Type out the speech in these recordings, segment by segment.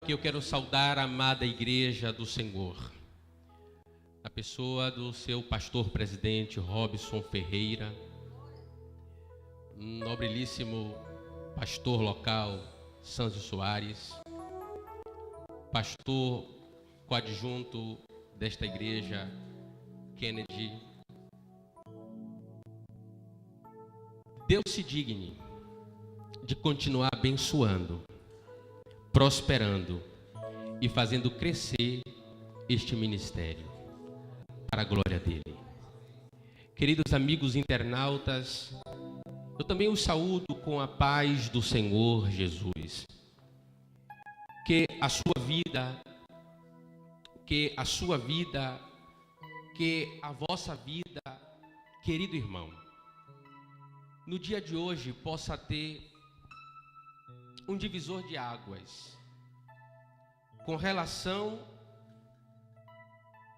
porque eu quero saudar a amada igreja do Senhor, a pessoa do seu pastor presidente Robson Ferreira, nobilíssimo pastor local Sanzio Soares, pastor coadjunto desta igreja Kennedy. Deus se digne de continuar abençoando, prosperando e fazendo crescer este ministério para a glória dele. Queridos amigos internautas, eu também os saúdo com a paz do Senhor Jesus. Que a sua vida, que a vossa vida, querido irmão, no dia de hoje possa ter um divisor de águas com relação...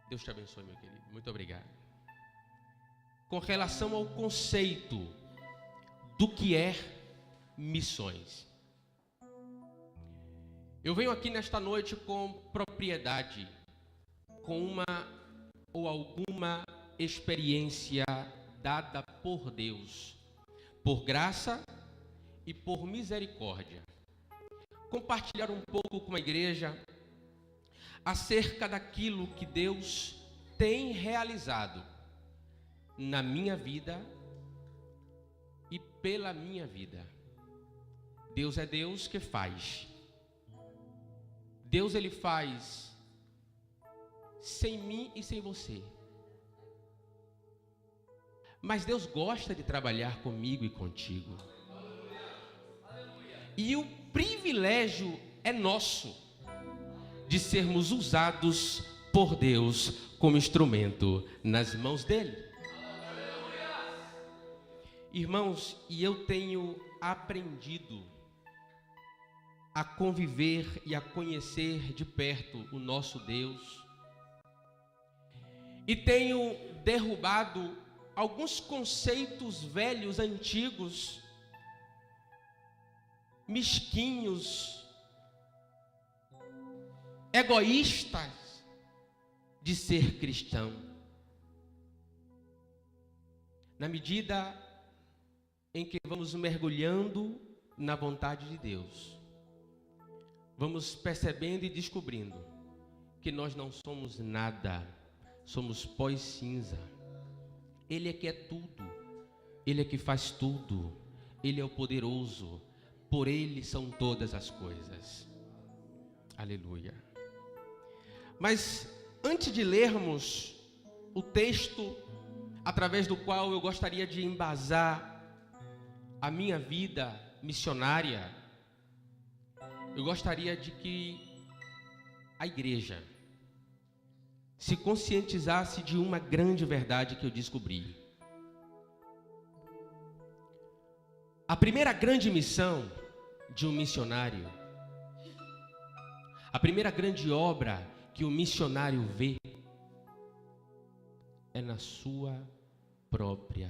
Deus te abençoe, meu querido, muito obrigado. Com relação ao conceito do que é missões. Eu venho aqui nesta noite com propriedade, com uma ou alguma experiência dada por Deus, por graça e por misericórdia. Compartilhar um pouco com a igreja acerca daquilo que Deus tem realizado na minha vida e pela minha vida. Deus é Deus que faz. Deus, ele faz sem mim e sem você. Mas Deus gosta de trabalhar comigo e contigo. E o privilégio é nosso de sermos usados por Deus como instrumento nas mãos dele. Irmãos, e eu tenho aprendido a conviver e a conhecer de perto o nosso Deus, e tenho derrubado alguns conceitos velhos, antigos, mesquinhos, egoístas de ser cristão. Na medida em que vamos mergulhando na vontade de Deus, vamos percebendo e descobrindo que nós não somos nada, somos pó e cinza. Ele é que é tudo, ele é que faz tudo, ele é o poderoso, por ele são todas as coisas. Aleluia. Mas antes de lermos o texto através do qual eu gostaria de embasar a minha vida missionária, eu gostaria de que a igreja se conscientizasse de uma grande verdade que eu descobri. A primeira grande missão de um missionário, a primeira grande obra que o missionário vê é na sua própria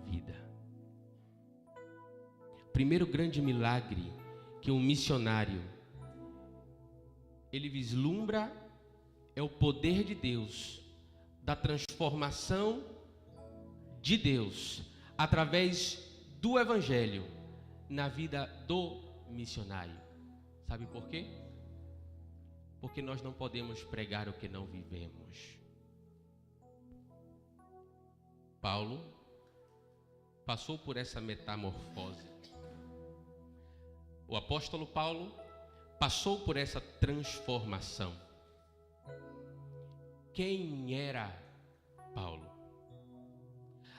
vida. O primeiro grande milagre que um missionário ele vislumbra é o poder de Deus, da transformação de Deus através do evangelho na vida do missionário. Sabe por quê? Porque nós não podemos pregar o que não vivemos. Paulo passou por essa metamorfose. O apóstolo Paulo passou por essa transformação. Quem era Paulo?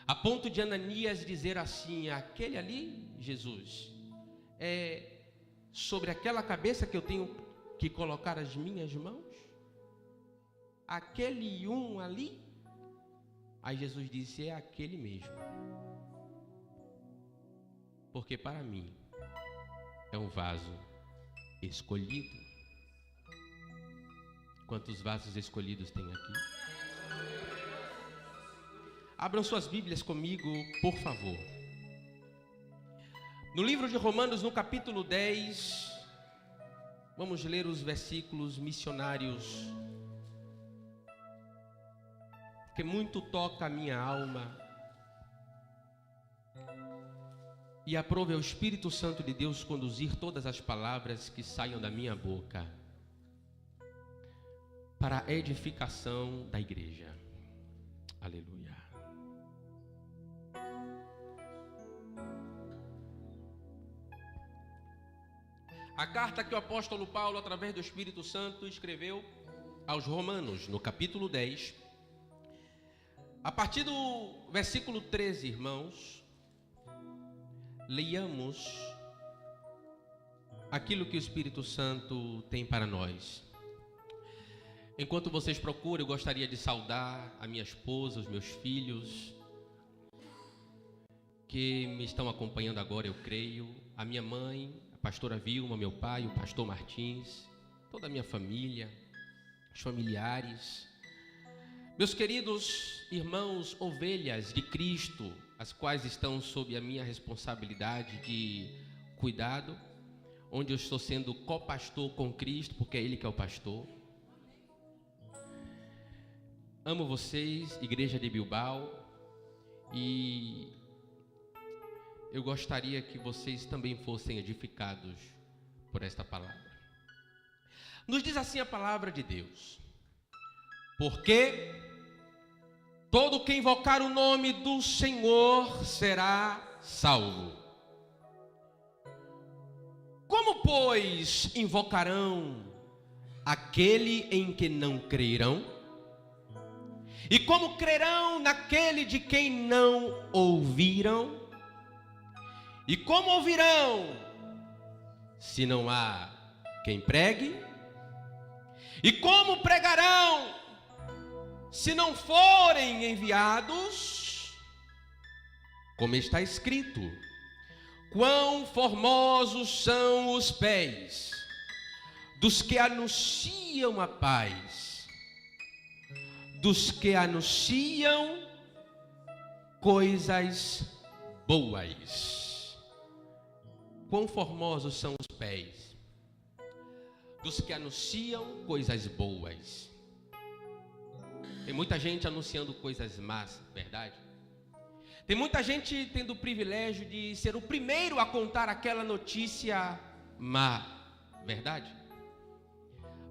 A ponto de Ananias dizer assim: aquele ali, Jesus, é sobre aquela cabeça que eu tenho que colocar as minhas mãos? Aquele um ali? Aí Jesus disse: é aquele mesmo. Porque para mim é um vaso escolhido. Quantos vasos escolhidos tem aqui? Abram suas Bíblias comigo, por favor. No livro de Romanos, no capítulo 10, Vamos ler os versículos missionários, que muito toca a minha alma. E aprove ao Espírito Santo de Deus conduzir todas as palavras que saiam da minha boca para a edificação da igreja. Aleluia. A carta que o apóstolo Paulo, através do Espírito Santo, escreveu aos Romanos, no capítulo 10, a partir do versículo 13, irmãos, leiamos aquilo que o Espírito Santo tem para nós. Enquanto vocês procuram, eu gostaria de saudar a minha esposa, os meus filhos, que me estão acompanhando agora, eu creio, a minha mãe, a pastora Vilma, meu pai, o pastor Martins, toda a minha família, os familiares, meus queridos irmãos, ovelhas de Cristo, as quais estão sob a minha responsabilidade de cuidado, onde eu estou sendo copastor com Cristo, porque é Ele que é o pastor. Amo vocês, Igreja de Bilbao, e eu gostaria que vocês também fossem edificados por esta palavra. Nos diz assim a palavra de Deus: porque todo que invocar o nome do Senhor será salvo. Como, pois, invocarão aquele em que não crerão? E como crerão naquele de quem não ouviram? E como ouvirão, se não há quem pregue? E como pregarão, se não forem enviados? Como está escrito: quão formosos são os pés dos que anunciam a paz, dos que anunciam coisas boas. Quão formosos são os pés dos que anunciam coisas boas. Tem muita gente anunciando coisas más, verdade? Tem muita gente tendo o privilégio de ser o primeiro a contar aquela notícia má, verdade?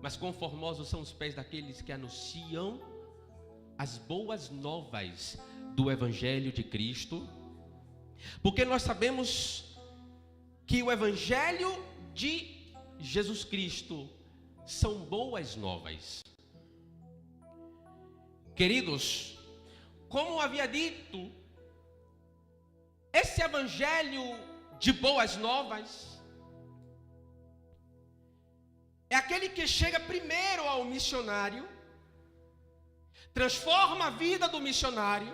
Mas quão formosos são os pés daqueles que anunciam as boas novas do Evangelho de Cristo, porque nós sabemos que o Evangelho de Jesus Cristo são boas novas. Queridos, como havia dito, esse Evangelho de boas novas é aquele que chega primeiro ao missionário, transforma a vida do missionário,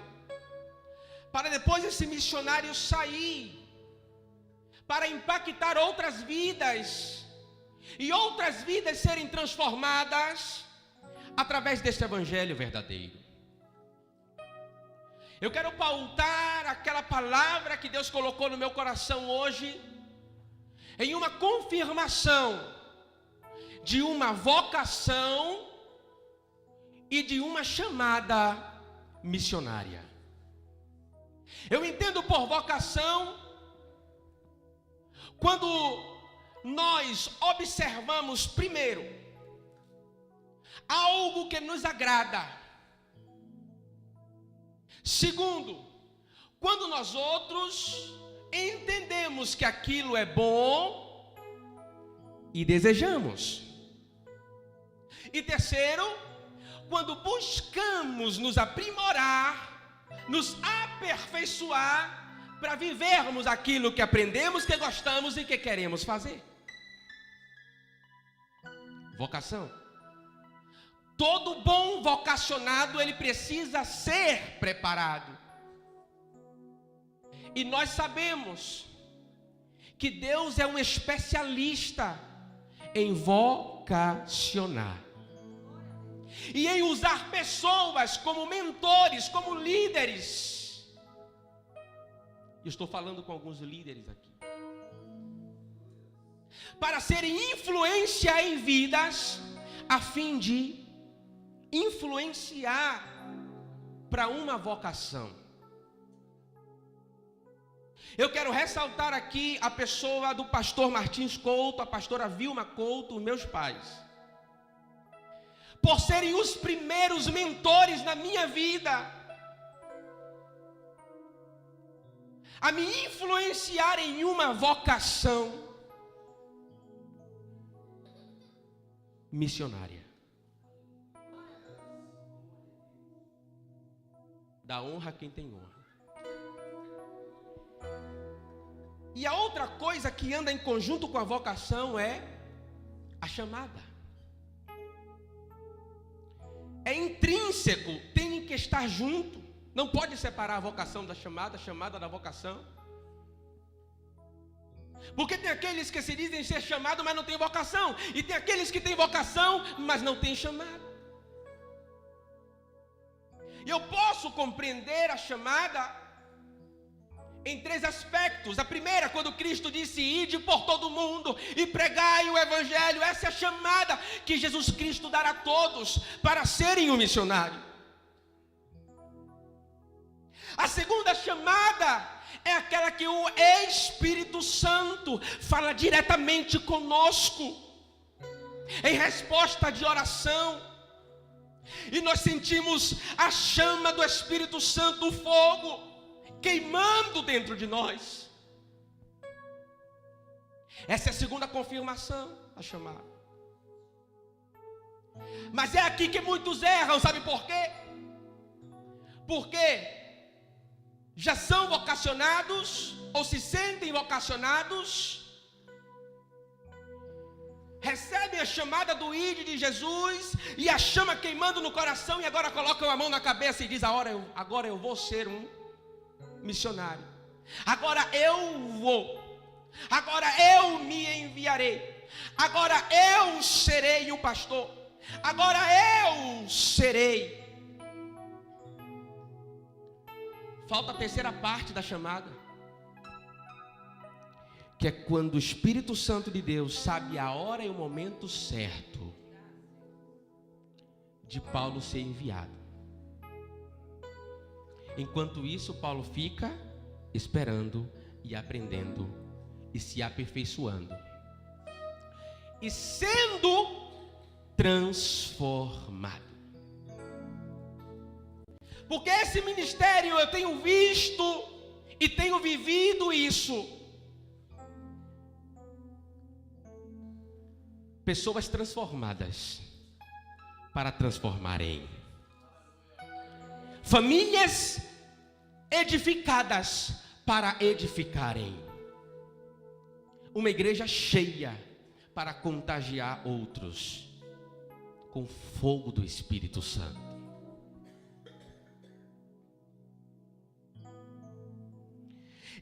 para depois esse missionário sair para impactar outras vidas, e outras vidas serem transformadas através deste Evangelho verdadeiro. Eu quero pautar aquela palavra que Deus colocou no meu coração hoje, em uma confirmação de uma vocação e de uma chamada missionária. Eu entendo por vocação quando nós observamos primeiro algo que nos agrada. Segundo, quando nós outros entendemos que aquilo é bom e desejamos. E terceiro, quando buscamos nos aprimorar, nos aperfeiçoar, para vivermos aquilo que aprendemos, que gostamos e que queremos fazer. Vocação. Todo bom vocacionado, ele precisa ser preparado. E nós sabemos que Deus é um especialista em vocacionar e em usar pessoas como mentores, como líderes. Eu estou falando com alguns líderes aqui. para serem influência em vidas, a fim de influenciar para uma vocação. Eu quero ressaltar aqui a pessoa do pastor Martins Couto, a pastora Vilma Couto, meus pais, por serem os primeiros mentores na minha vida, a me influenciar em uma vocação missionária. Dá honra a quem tem honra. E a outra coisa que anda em conjunto com a vocação é a chamada. É intrínseco, tem que estar junto. Não pode separar a vocação da chamada, a chamada da vocação. Porque tem aqueles que se dizem ser chamados, mas não têm vocação. E tem aqueles que têm vocação, mas não têm chamada. E eu posso compreender a chamada em três aspectos. A primeira, quando Cristo disse: ide por todo mundo e pregai o evangelho. Essa é a chamada que Jesus Cristo dará a todos para serem um missionário. A segunda chamada é aquela que o Espírito Santo fala diretamente conosco, em resposta de oração. E nós sentimos a chama do Espírito Santo, o fogo, queimando dentro de nós. Essa é a segunda confirmação da chamada. Mas é aqui que muitos erram, sabe por quê? Porque já são vocacionados, ou se sentem vocacionados, recebem a chamada do ID de Jesus, e a chama queimando no coração, e agora colocam a mão na cabeça e dizem: agora eu vou ser um missionário. Agora eu me enviarei. Agora eu serei o pastor. Agora eu serei. Falta a terceira parte da chamada, que é quando o Espírito Santo de Deus sabe a hora e o momento certo de Paulo ser enviado. Enquanto isso, Paulo fica esperando e aprendendo e se aperfeiçoando e sendo transformado. Porque esse ministério, eu tenho visto e tenho vivido isso. Pessoas transformadas para transformarem. Famílias edificadas para edificarem. Uma igreja cheia para contagiar outros com fogo do Espírito Santo.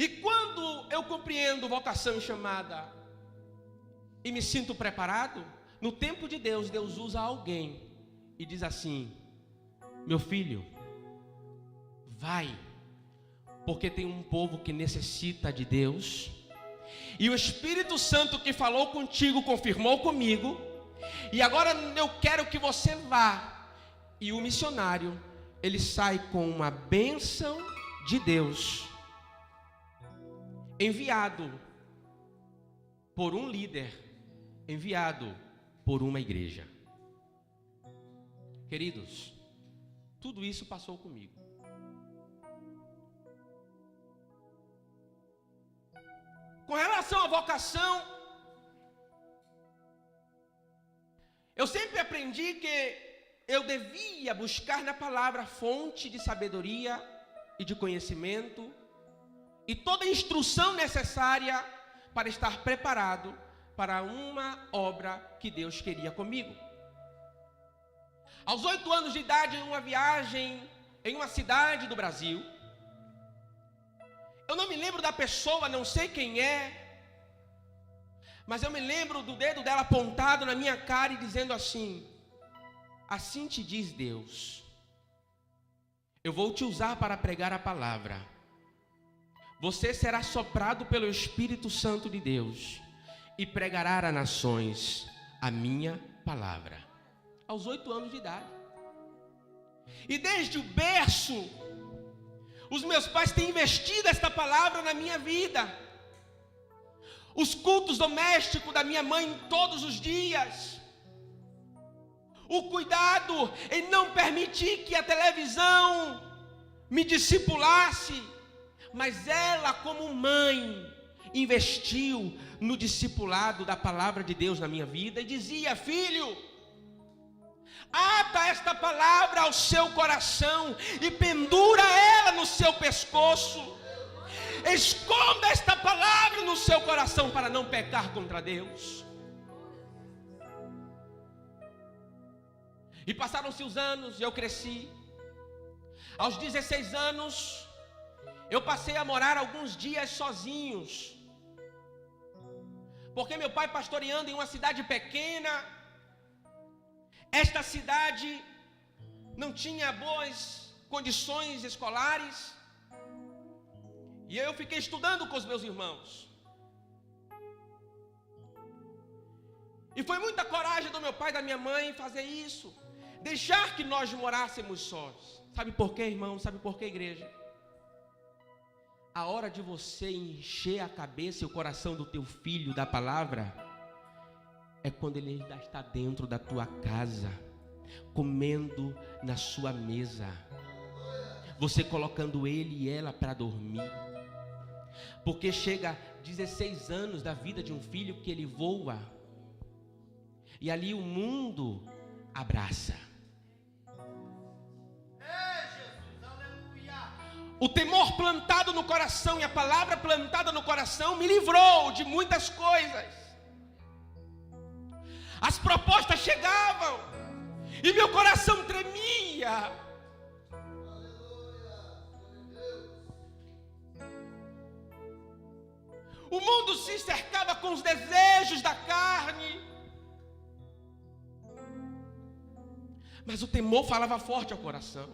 E quando eu compreendo vocação e chamada e me sinto preparado, no tempo de Deus, Deus usa alguém e diz assim: meu filho, vai, porque tem um povo que necessita de Deus, e o Espírito Santo que falou contigo confirmou comigo, e agora eu quero que você vá. E o missionário, ele sai com uma bênção de Deus, enviado por um líder, enviado por uma igreja. Queridos, tudo isso passou comigo. Com relação à vocação, eu sempre aprendi que eu devia buscar na palavra fonte de sabedoria e de conhecimento e toda a instrução necessária para estar preparado para uma obra que Deus queria comigo. Aos 8 anos de idade, em uma viagem em uma cidade do Brasil, eu não me lembro da pessoa, não sei quem é, mas eu me lembro do dedo dela apontado na minha cara e dizendo assim: assim te diz Deus, eu vou te usar para pregar a palavra. Você será soprado pelo Espírito Santo de Deus e pregará a nações a minha palavra. Aos 8 anos de idade. E desde o berço, os meus pais têm investido esta palavra na minha vida. Os cultos domésticos da minha mãe todos os dias. O cuidado em não permitir que a televisão me discipulasse. Mas ela, como mãe, investiu no discipulado da palavra de Deus na minha vida. E dizia: filho, ata esta palavra ao seu coração e pendura ela no seu pescoço. Esconda esta palavra no seu coração para não pecar contra Deus. E passaram-se os anos e eu cresci. Aos 16 anos, eu passei a morar alguns dias sozinhos. Porque meu pai pastoreando em uma cidade pequena, esta cidade não tinha boas condições escolares. E eu fiquei estudando com os meus irmãos. E foi muita coragem do meu pai e da minha mãe fazer isso. Deixar que nós morássemos sós. Sabe por quê, irmão? Sabe por quê, igreja? A hora de você encher a cabeça e o coração do teu filho da palavra é quando ele ainda está dentro da tua casa, comendo na sua mesa, você colocando ele e ela para dormir. Porque chega 16 anos da vida de um filho que ele voa, e ali o mundo abraça. O temor plantado no coração e a palavra plantada no coração me livrou de muitas coisas. As propostas chegavam e meu coração tremia. O mundo se cercava com os desejos da carne. Mas o temor falava forte ao coração.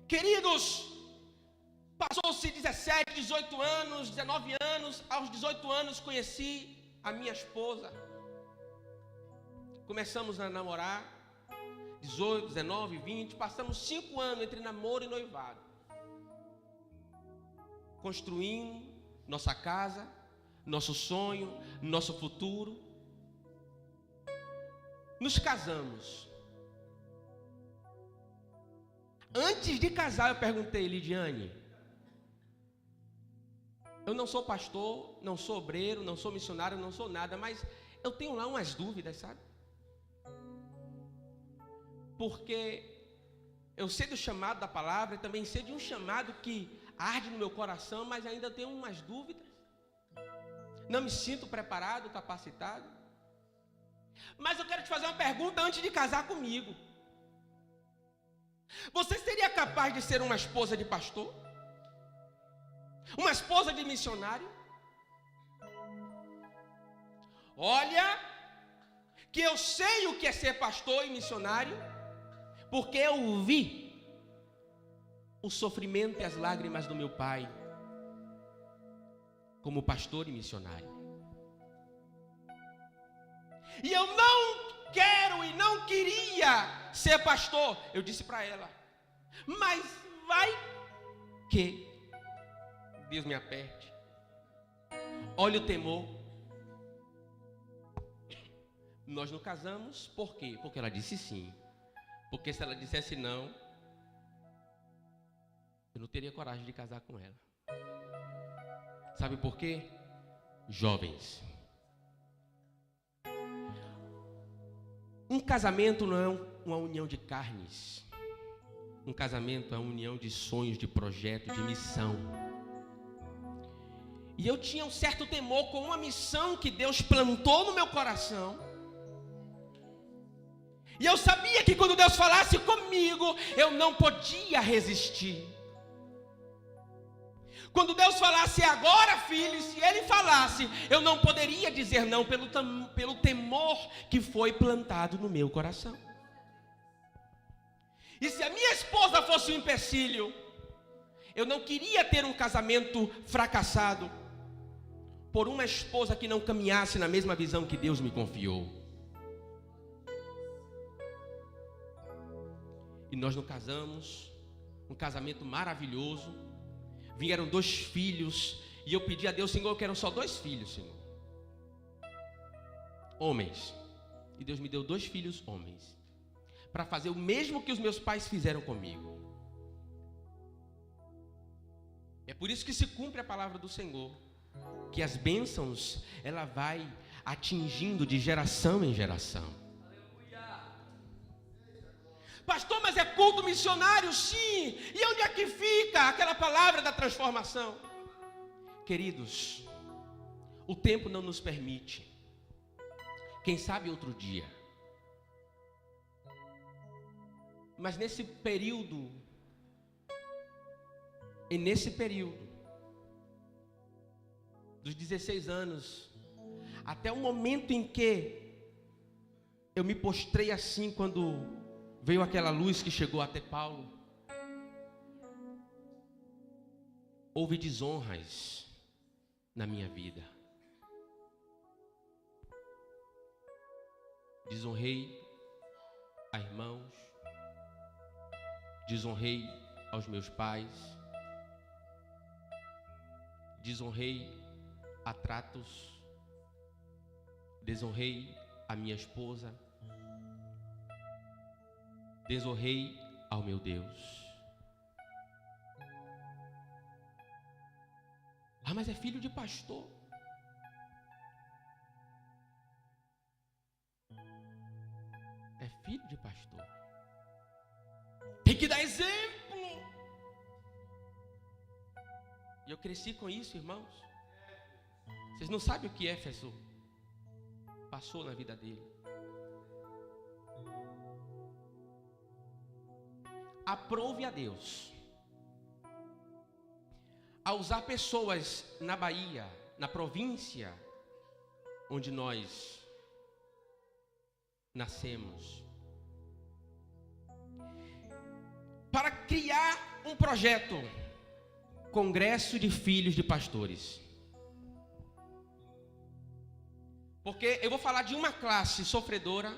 Queridos, passou-se 17, 18 anos, 19 anos. Aos 18 anos conheci a minha esposa. Começamos a namorar. 18, 19, 20. Passamos 5 anos entre namoro e noivado. Construindo nossa casa, nosso sonho, nosso futuro. Nos casamos. Antes de casar, eu perguntei: Lidiane, eu não sou pastor, não sou obreiro, não sou missionário, não sou nada, mas eu tenho lá umas dúvidas, sabe? Porque eu sei do chamado da palavra e também sei de um chamado que arde no meu coração, mas ainda tenho umas dúvidas. Não me sinto preparado, capacitado. Mas eu quero te fazer uma pergunta antes de casar comigo. Você seria capaz de ser uma esposa de pastor? Uma esposa de missionário? Olha, que eu sei o que é ser pastor e missionário, porque eu vi o sofrimento e as lágrimas do meu pai como pastor e missionário. E eu não quero e não queria ser pastor. Eu disse para ela: mas vai que Deus me aperte. Olha o temor. Nós não casamos, por quê? Porque ela disse sim. Porque se ela dissesse não, eu não teria coragem de casar com ela. Sabe por quê? Jovens. Um casamento não é uma união de carnes. Um casamento é uma união de sonhos, de projeto, de missão. E eu tinha um certo temor com uma missão que Deus plantou no meu coração. E eu sabia que quando Deus falasse comigo, eu não podia resistir. Quando Deus falasse agora, filho, se Ele falasse, eu não poderia dizer não pelo temor que foi plantado no meu coração. E se a minha esposa fosse um empecilho, Eu não queria ter um casamento fracassado por uma esposa que não caminhasse na mesma visão que Deus me confiou. E nós nos casamos, um casamento maravilhoso. Vieram 2 filhos, e eu pedi a Deus: Senhor, eu quero só 2 filhos, Senhor. Homens. E Deus me deu 2 filhos homens, para fazer o mesmo que os meus pais fizeram comigo. É por isso que se cumpre a palavra do Senhor, que as bênçãos, ela vai atingindo de geração em geração. Pastor, mas é culto missionário? Sim. E onde é que fica aquela palavra da transformação? Queridos, o tempo não nos permite. Quem sabe outro dia. Mas nesse período, dos 16 anos, até o momento em que eu me postrei assim, quando veio aquela luz que chegou até Paulo, houve desonras na minha vida. Desonrei a irmãos, desonrei aos meus pais, desonrei a tratos, desonrei a minha esposa, desonrei ao meu Deus. Ah, mas é filho de pastor. É filho de pastor. Tem que dar exemplo. E eu cresci com isso, irmãos. Vocês não sabem o que Éfeso passou na vida dele. Aprove a Deus a usar pessoas na Bahia, na província onde nós nascemos, para criar um projeto, Congresso de Filhos de Pastores. Porque eu vou falar de uma classe sofredora,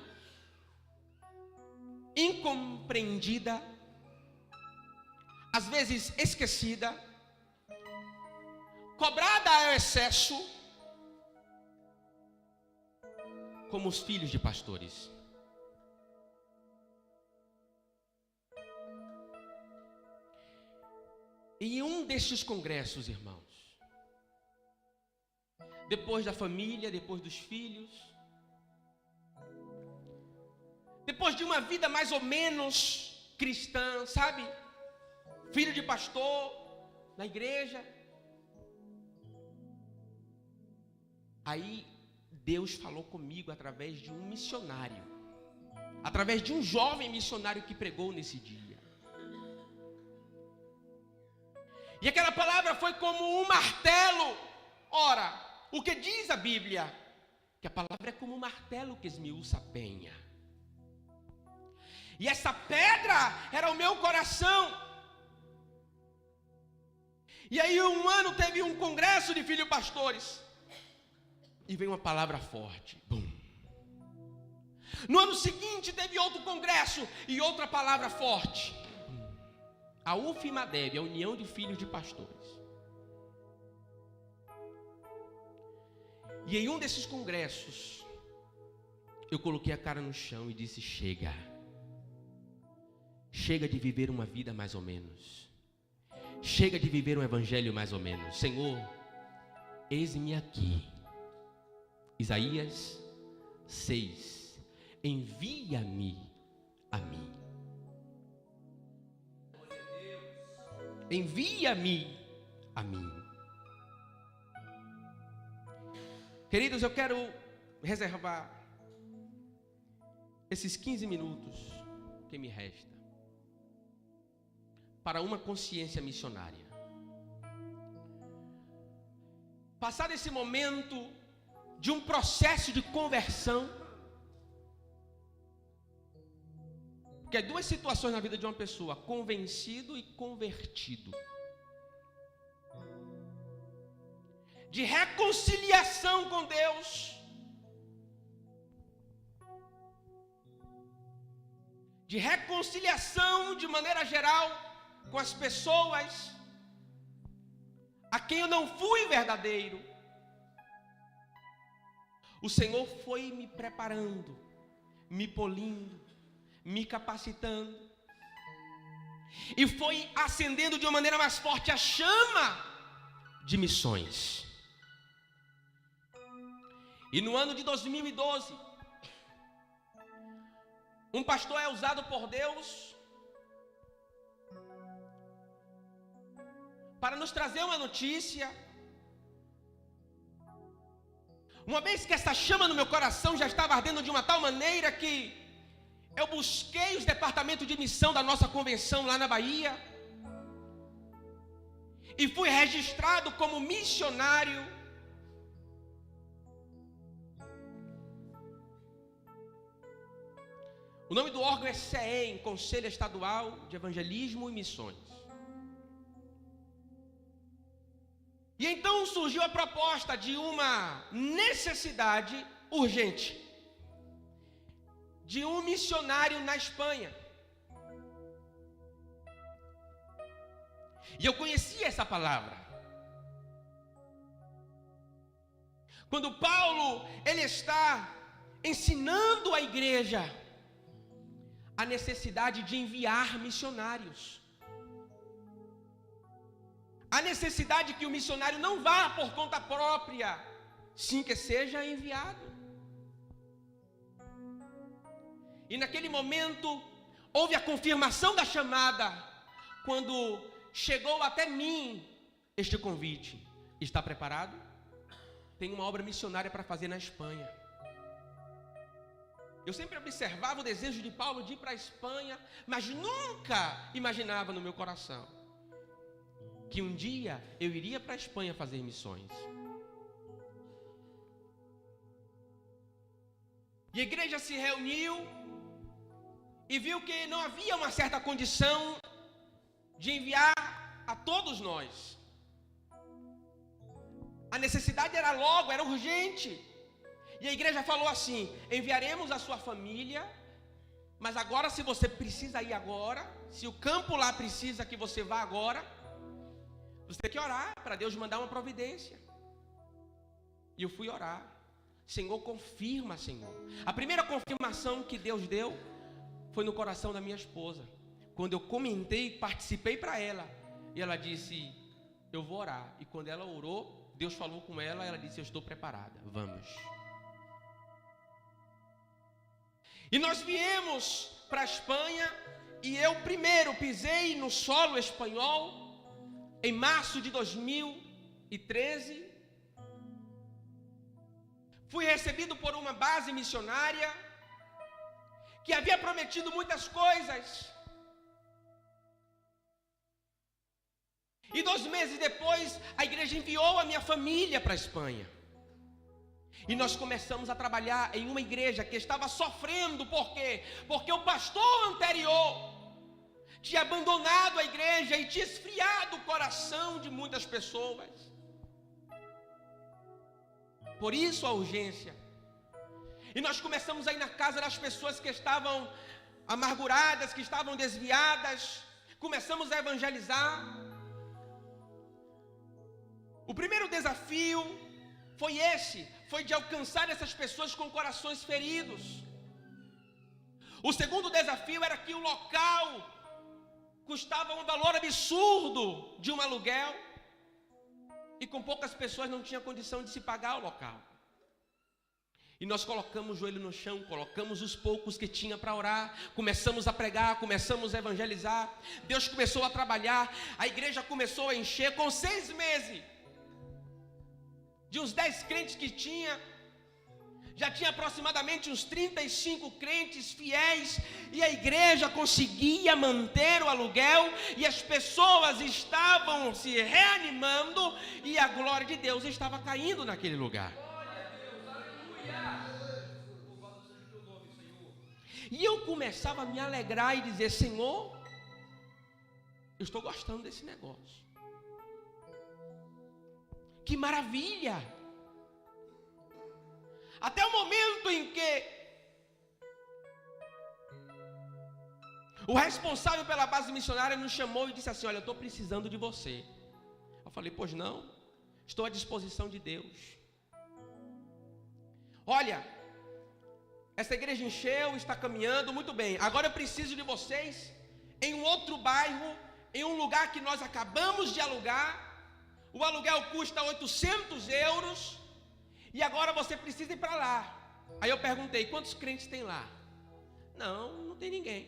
incompreendida, às vezes esquecida, cobrada ao excesso, como os filhos de pastores. Em um destes congressos, irmãos, depois da família, depois dos filhos, depois de uma vida mais ou menos cristã, sabe? Filho de pastor, na igreja. Aí Deus falou comigo através de um missionário, através de um jovem missionário que pregou nesse dia. E aquela palavra foi como um martelo. Ora, o que diz a Bíblia? Que a palavra é como um martelo que esmiuça a penha. E essa pedra era o meu coração. E aí um ano teve um congresso de filhos pastores. E veio uma palavra forte. Bum. No ano seguinte teve outro congresso e outra palavra forte. A UFIMADEB, a União de Filhos de Pastores. E em um desses congressos, eu coloquei a cara no chão e disse: chega. Chega de viver uma vida mais ou menos. Chega de viver um evangelho mais ou menos. Senhor, eis-me aqui. Isaías 6. Envia-me a mim. Envia-me a mim. Queridos, eu quero reservar esses 15 minutos que me resta para uma consciência missionária. Passar esse momento de um processo de conversão, porque há duas situações na vida de uma pessoa: convencido e convertido. de reconciliação com Deus, de reconciliação de maneira geral com as pessoas a quem eu não fui verdadeiro. O Senhor foi me preparando, me polindo, me capacitando, e foi acendendo de uma maneira mais forte a chama de missões. E no ano de 2012, um pastor é usado por Deus para nos trazer uma notícia. Uma vez que essa chama no meu coração já estava ardendo de uma tal maneira que eu busquei os departamentos de missão da nossa convenção lá na Bahia e fui registrado como missionário. O nome do órgão é CEEM, Conselho Estadual de Evangelismo e Missões. E então surgiu a proposta de uma necessidade urgente de um missionário na Espanha. E eu conhecia essa palavra. Quando Paulo, ele está ensinando a igreja a necessidade de enviar missionários. A necessidade que o missionário não vá por conta própria, sim que seja enviado. E naquele momento, houve a confirmação da chamada, quando chegou até mim este convite. Está preparado? Tem uma obra missionária para fazer na Espanha. Eu sempre observava o desejo de Paulo de ir para a Espanha, mas nunca imaginava no meu coração que um dia eu iria para a Espanha fazer missões. E a igreja se reuniu e viu que não havia uma certa condição de enviar a todos nós. A necessidade era logo, era urgente. E a igreja falou assim: enviaremos a sua família, mas agora, se você precisa ir agora, se o campo lá precisa que você vá agora, você tem que orar para Deus mandar uma providência. E eu fui orar. Senhor, confirma, Senhor. A primeira confirmação que Deus deu foi no coração da minha esposa. Quando eu comentei, participei para ela, e ela disse: eu vou orar. E quando ela orou, Deus falou com ela, ela disse: eu estou preparada, vamos. E nós viemos para a Espanha, e eu primeiro pisei no solo espanhol em março de 2013. Fui recebido por uma base missionária que havia prometido muitas coisas. E 2 meses depois, a igreja enviou a minha família para a Espanha. E nós começamos a trabalhar em uma igreja que estava sofrendo. Por quê? Porque o pastor anterior tinha abandonado a igreja e tinha esfriado o coração de muitas pessoas. Por isso a urgência. E nós começamos a ir na casa das pessoas que estavam amarguradas, que estavam desviadas. Começamos a evangelizar. O primeiro desafio foi esse, foi de alcançar essas pessoas com corações feridos. O segundo desafio era que o local custava um valor absurdo de um aluguel, e com poucas pessoas não tinha condição de se pagar o local. E nós colocamos o joelho no chão, colocamos os poucos que tinha para orar, começamos a pregar, começamos a evangelizar. Deus começou a trabalhar, a igreja começou a encher. Com 6 meses, de uns 10 crentes que tinha, já tinha aproximadamente uns 35 crentes fiéis, e a igreja conseguia manter o aluguel, e as pessoas estavam se reanimando, e a glória de Deus estava caindo naquele lugar. E eu começava a me alegrar e dizer: Senhor, eu estou gostando desse negócio. Que maravilha! Até o momento em que o responsável pela base missionária nos chamou e disse assim: olha, eu estou precisando de você. Eu falei: pois não, estou à disposição de Deus. Olha, essa igreja encheu, está caminhando, muito bem. Agora eu preciso de vocês em um outro bairro, em um lugar que nós acabamos de alugar. O aluguel custa 800 euros. E agora você precisa ir para lá. Aí eu perguntei: quantos crentes tem lá? Não tem ninguém.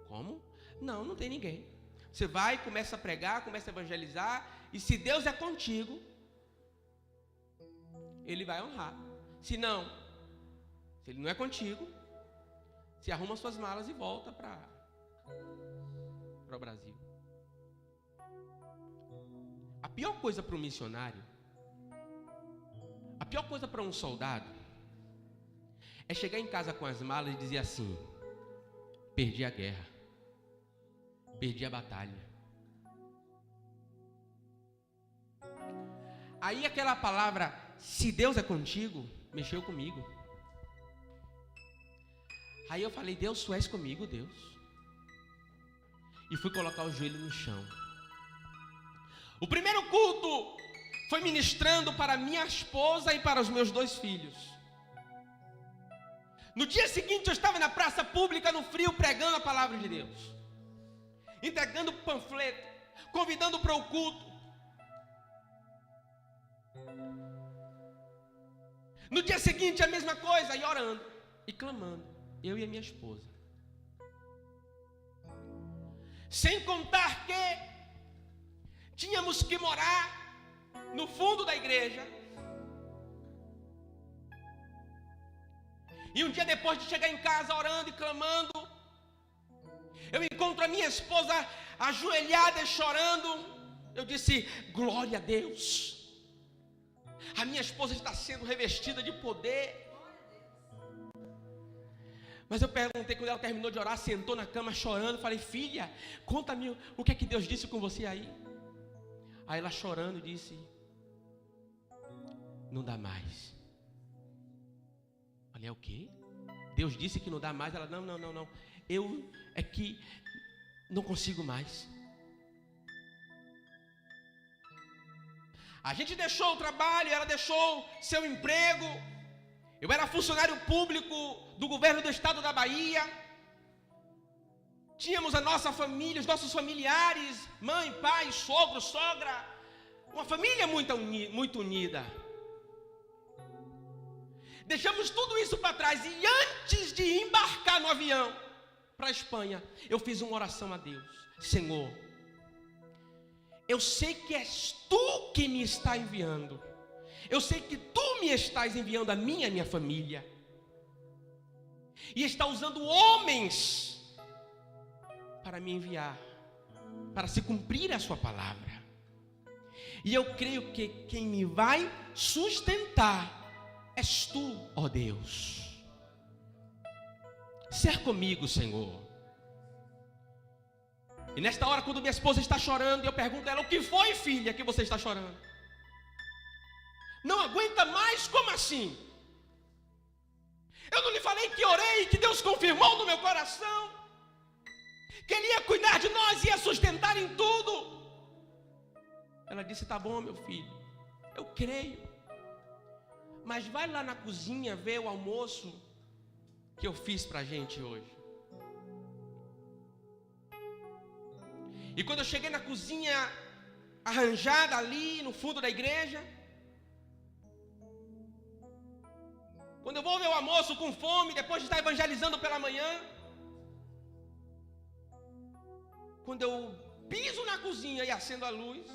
Como? Não tem ninguém. Você vai, começa a pregar, começa a evangelizar, e se Deus é contigo, Ele vai honrar. Se Ele não é contigo, se arruma suas malas e volta para o Brasil. A pior coisa para um missionário, a pior coisa para um soldado, é chegar em casa com as malas e dizer assim: perdi a guerra, perdi a batalha. Aí aquela palavra, se Deus é contigo, mexeu comigo. Aí eu falei: Deus, tu és comigo, Deus. E fui colocar o joelho no chão. O primeiro culto foi ministrando para minha esposa e para os meus 2 filhos. No dia seguinte eu estava na praça pública, no frio, pregando a palavra de Deus, entregando panfleto, convidando para o culto. No dia seguinte a mesma coisa, e orando e clamando, eu e a minha esposa. Sem contar que tínhamos que morar no fundo da igreja. E um dia depois de chegar em casa orando e clamando, eu encontro a minha esposa ajoelhada e chorando. Eu disse: glória a Deus, a minha esposa está sendo revestida de poder. Mas eu perguntei, quando ela terminou de orar, sentou na cama chorando, falei: filha, conta-me o que é que Deus disse com você aí. Aí ela chorando disse: não dá mais. Olha, é o quê? Deus disse que não dá mais. Ela: não. Eu é que não consigo mais. A gente deixou o trabalho, ela deixou seu emprego. Eu era funcionário público do governo do estado da Bahia. Tínhamos a nossa família, os nossos familiares, mãe, pai, sogro, sogra, uma família muito unida. Deixamos tudo isso para trás e antes de embarcar no avião para a Espanha, eu fiz uma oração a Deus: Senhor, eu sei que és tu que me está enviando. Eu sei que tu me estás enviando a mim e a minha família. E está usando homens para me enviar, para se cumprir a sua palavra. E eu creio que quem me vai sustentar és tu, ó Deus. Ser comigo, Senhor. E nesta hora, quando minha esposa está chorando, eu pergunto a ela: o que foi, filha, que você está chorando? Não aguenta mais? Como assim? Eu não lhe falei que orei, que Deus confirmou no meu coração que Ele ia cuidar de nós, ia sustentar em tudo. Ela disse: tá bom, meu filho, eu creio, mas vai lá na cozinha ver o almoço que eu fiz para a gente hoje. E quando eu cheguei na cozinha arranjada ali no fundo da igreja, quando eu vou ver o almoço com fome, depois de estar evangelizando pela manhã, quando eu piso na cozinha e acendo a luz,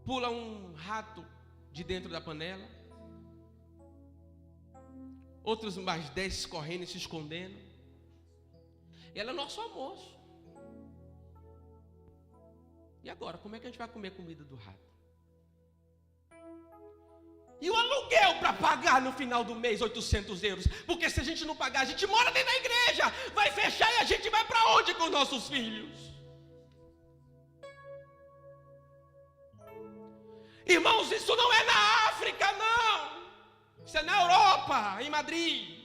pula um rato de dentro da panela, outros mais 10 correndo e se escondendo. E ela é nosso almoço. E agora, como é que a gente vai comer a comida do rato? E o aluguel para pagar no final do mês, 800 euros. Porque se a gente não pagar, a gente mora dentro da igreja. Vai fechar e a gente vai para onde com nossos filhos? Irmãos, isso não é na África, não. Isso é na Europa, em Madrid.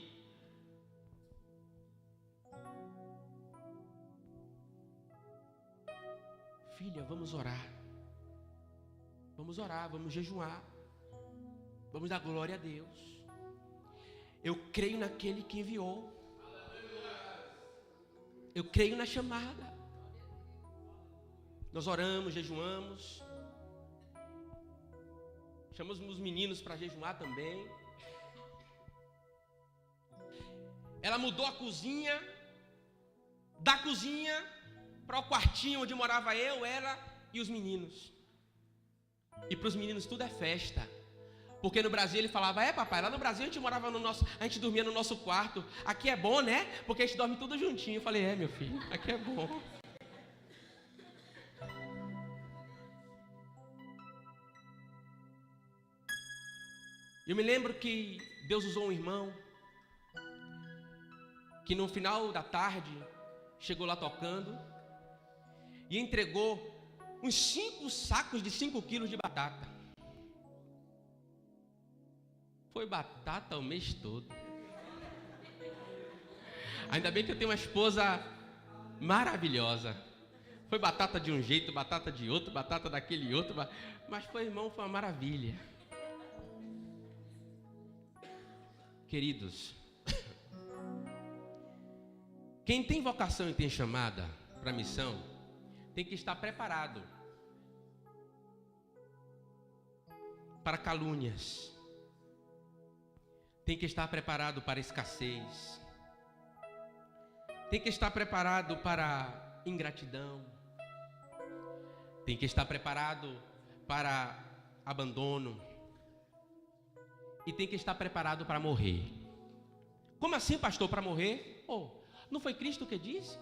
Filha, vamos orar. Vamos orar, vamos jejuar. Vamos dar glória a Deus. Eu creio naquele que enviou. Eu creio na chamada. Nós oramos, jejuamos. Chamamos os meninos para jejuar também. Ela mudou a cozinha, da cozinha para o quartinho onde morava eu, ela e os meninos. E para os meninos tudo é festa. Porque no Brasil ele falava, papai, lá no Brasil a gente morava a gente dormia no nosso quarto. Aqui é bom, né? Porque a gente dorme tudo juntinho. Eu falei, meu filho, aqui é bom. Eu me lembro que Deus usou um irmão que no final da tarde chegou lá tocando e entregou uns 5 sacos de 5 quilos de batata. Foi batata o mês todo. Ainda bem que eu tenho uma esposa maravilhosa. Foi batata de um jeito, batata de outro, batata daquele outro, mas foi, irmão, foi uma maravilha. Queridos, quem tem vocação e tem chamada para a missão, tem que estar preparado para calúnias, tem que estar preparado para escassez, tem que estar preparado para ingratidão, tem que estar preparado para abandono e tem que estar preparado para morrer. Como assim, pastor, para morrer? Não foi Cristo que disse?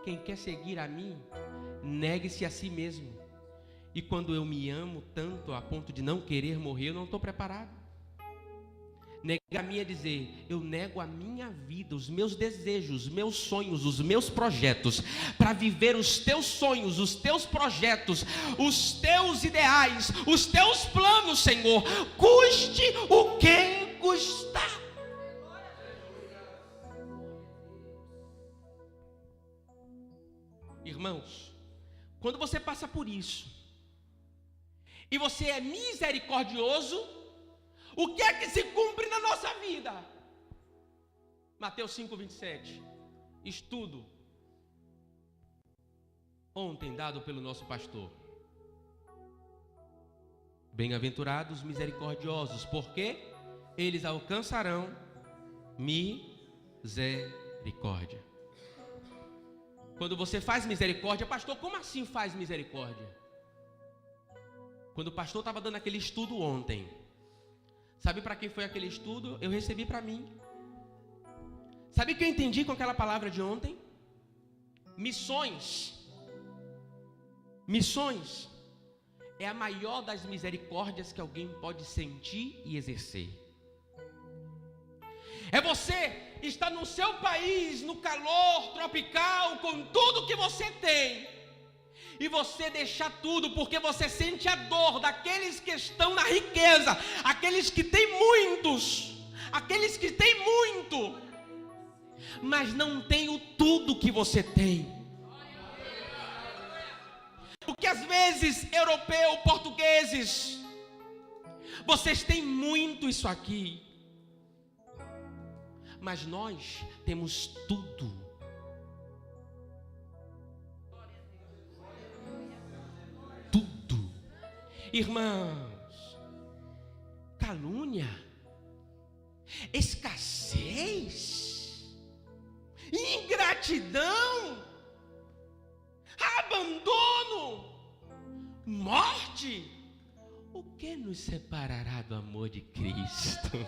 Quem quer seguir a mim, negue-se a si mesmo. E quando eu me amo tanto a ponto de não querer morrer, eu não estou preparado. Negar a mim é dizer, eu nego a minha vida, os meus desejos, os meus sonhos, os meus projetos, para viver os teus sonhos, os teus projetos, os teus ideais, os teus planos, Senhor, custe o que custar. Irmãos, quando você passa por isso, e você é misericordioso, o que é que se cumpre na nossa vida? Mateus 5:27. Estudo ontem dado pelo nosso pastor. Bem-aventurados misericordiosos, porque eles alcançarão misericórdia. Quando você faz misericórdia, pastor, como assim faz misericórdia? Quando o pastor estava dando aquele estudo ontem, sabe para quem foi aquele estudo? Eu recebi para mim. Sabe o que eu entendi com aquela palavra de ontem? Missões. Missões é a maior das misericórdias que alguém pode sentir e exercer. É você estar no seu país, no calor tropical, com tudo que você tem, e você deixar tudo porque você sente a dor daqueles que estão na riqueza, aqueles que têm muitos, aqueles que têm muito, mas não tem o tudo que você tem. Porque às vezes, europeu, portugueses, vocês têm muito isso aqui, mas nós temos tudo. Irmãos, calúnia, escassez, ingratidão, abandono, morte, o que nos separará do amor de Cristo?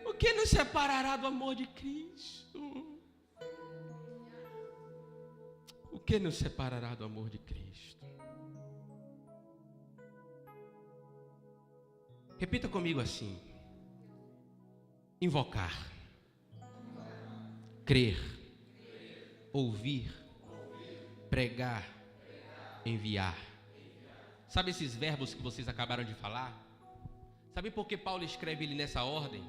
O que nos separará do amor de Cristo? O que nos separará do amor de Cristo? Repita comigo assim: invocar, crer, ouvir, pregar, enviar. Sabe esses verbos que vocês acabaram de falar? Sabe por que Paulo escreve ele nessa ordem?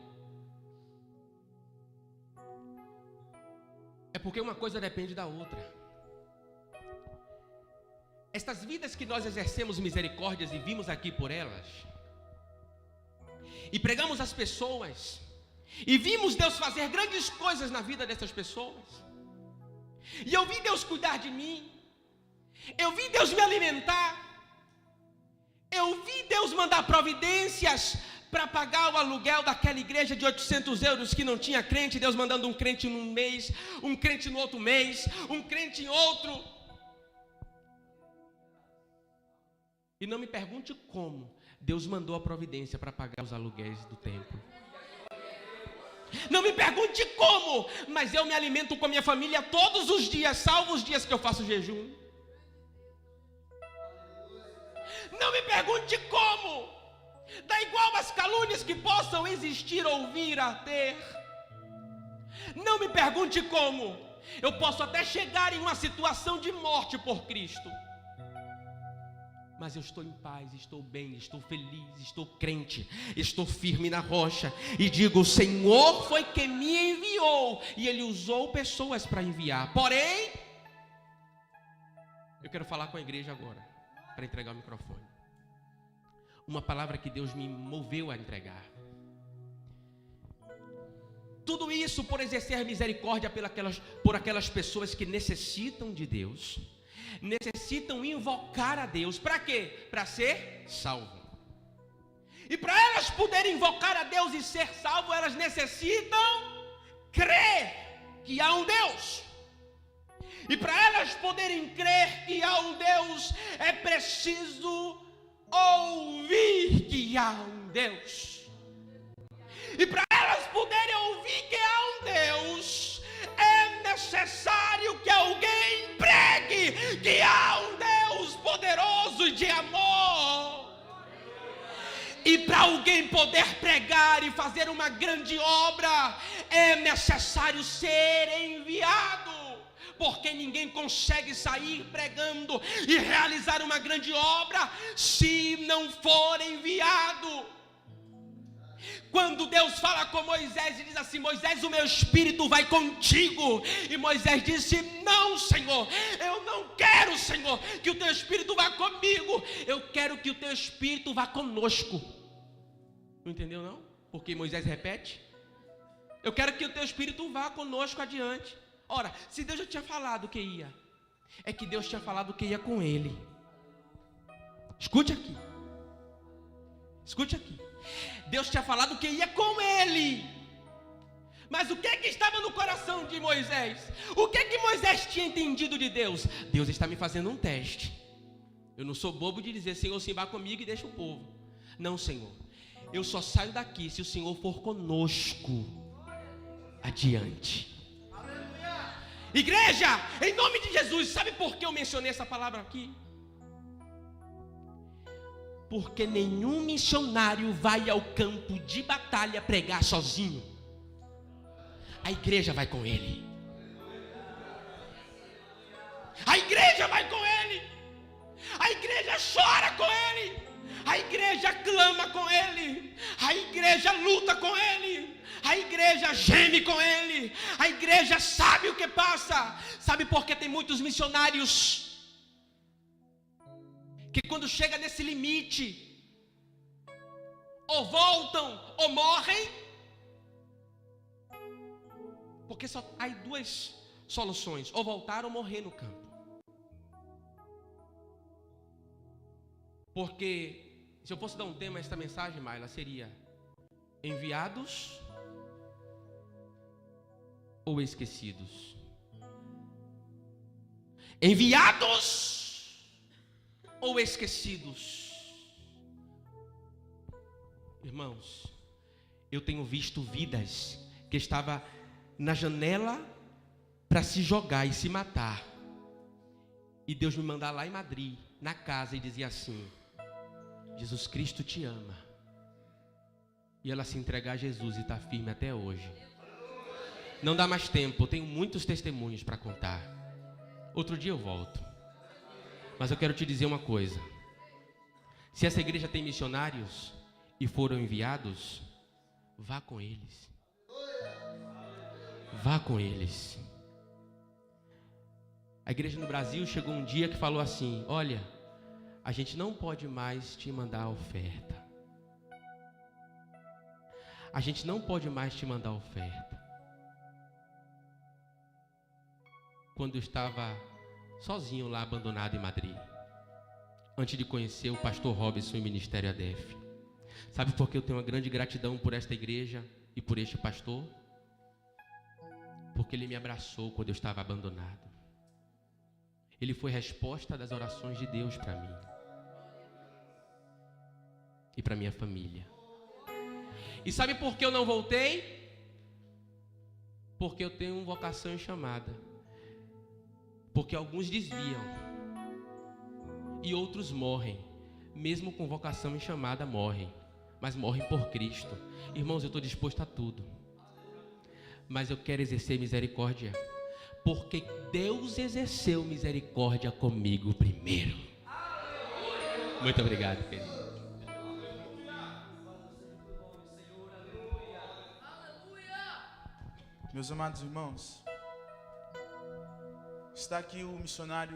É porque uma coisa depende da outra. Estas vidas que nós exercemos misericórdias e vimos aqui por elas, e pregamos às pessoas, e vimos Deus fazer grandes coisas na vida dessas pessoas, e eu vi Deus cuidar de mim, eu vi Deus me alimentar, eu vi Deus mandar providências para pagar o aluguel daquela igreja de 800 euros que não tinha crente, Deus mandando um crente num mês, um crente no outro mês, um crente em outro. E não me pergunte como Deus mandou a providência para pagar os aluguéis do templo. Não me pergunte como, mas eu me alimento com a minha família todos os dias, salvo os dias que eu faço jejum. Não me pergunte como, dá igual as calúnias que possam existir ou vir a ter. Não me pergunte como, eu posso até chegar em uma situação de morte por Cristo, mas eu estou em paz, estou bem, estou feliz, estou crente, estou firme na rocha e digo: o Senhor foi quem me enviou, e Ele usou pessoas para enviar. Porém, eu quero falar com a igreja agora, para entregar o microfone. Uma palavra que Deus me moveu a entregar. Tudo isso por exercer misericórdia por aquelas pessoas que necessitam de Deus, necessitam invocar a Deus. Para quê? Para ser salvo. E para elas poderem invocar a Deus e ser salvo, elas necessitam crer que há um Deus. E para elas poderem crer que há um Deus, é preciso ouvir que há um Deus. E para elas poderem ouvir que há um Deus, é necessário que alguém pregue que há um Deus poderoso e de amor. E para alguém poder pregar e fazer uma grande obra, é necessário ser enviado. Porque ninguém consegue sair pregando e realizar uma grande obra se não for enviado. Quando Deus fala com Moisés e diz assim: Moisés, o meu espírito vai contigo. E Moisés disse: não, Senhor, eu não quero, Senhor, que o teu espírito vá comigo. Eu quero que o teu espírito vá conosco. Não entendeu não? Porque Moisés repete: eu quero que o teu espírito vá conosco adiante. Ora, se Deus já tinha falado que ia, é que Deus tinha falado que ia com ele. Escute aqui. Escute aqui. Deus tinha falado que ia com ele. Mas o que estava no coração de Moisés? O que Moisés tinha entendido de Deus? Deus está me fazendo um teste. Eu não sou bobo de dizer: Senhor, sim, vá comigo e deixa o povo. Não, Senhor, eu só saio daqui se o Senhor for conosco adiante. Igreja, em nome de Jesus, sabe por que eu mencionei essa palavra aqui? Porque nenhum missionário vai ao campo de batalha pregar sozinho. A igreja vai com ele. A igreja vai com ele. A igreja chora com ele. A igreja clama com ele. A igreja luta com ele. A igreja geme com ele. A igreja sabe o que passa. Sabe por que tem muitos missionários que quando chega nesse limite, ou voltam ou morrem? Porque só há duas soluções: ou voltar ou morrer no campo. Porque se eu fosse dar um tema a esta mensagem, Maila, seria: enviados ou esquecidos? Enviados ou esquecidos? Irmãos, eu tenho visto vidas que estavam na janela para se jogar e se matar, e Deus me mandar lá em Madrid, na casa, e dizia assim: Jesus Cristo te ama. E ela se entregar a Jesus e está firme até hoje. Não dá mais tempo, eu tenho muitos testemunhos para contar. Outro dia eu volto. Mas eu quero te dizer uma coisa. Se essa igreja tem missionários e foram enviados, vá com eles. Vá com eles. A igreja no Brasil chegou um dia que falou assim: olha, a gente não pode mais te mandar a oferta. A gente não pode mais te mandar a oferta. Quando eu estava sozinho lá, abandonado em Madrid, antes de conhecer o pastor Robson e o Ministério ADF. Sabe por que eu tenho uma grande gratidão por esta igreja e por este pastor? Porque ele me abraçou quando eu estava abandonado. Ele foi resposta das orações de Deus para mim e para minha família. E sabe por que eu não voltei? Porque eu tenho uma vocação e chamada. Porque alguns desviam e outros morrem, mesmo com vocação e chamada morrem, mas morrem por Cristo. Irmãos, eu estou disposto a tudo, mas eu quero exercer misericórdia, porque Deus exerceu misericórdia comigo primeiro. Muito obrigado, querido. Meus amados irmãos, está aqui o missionário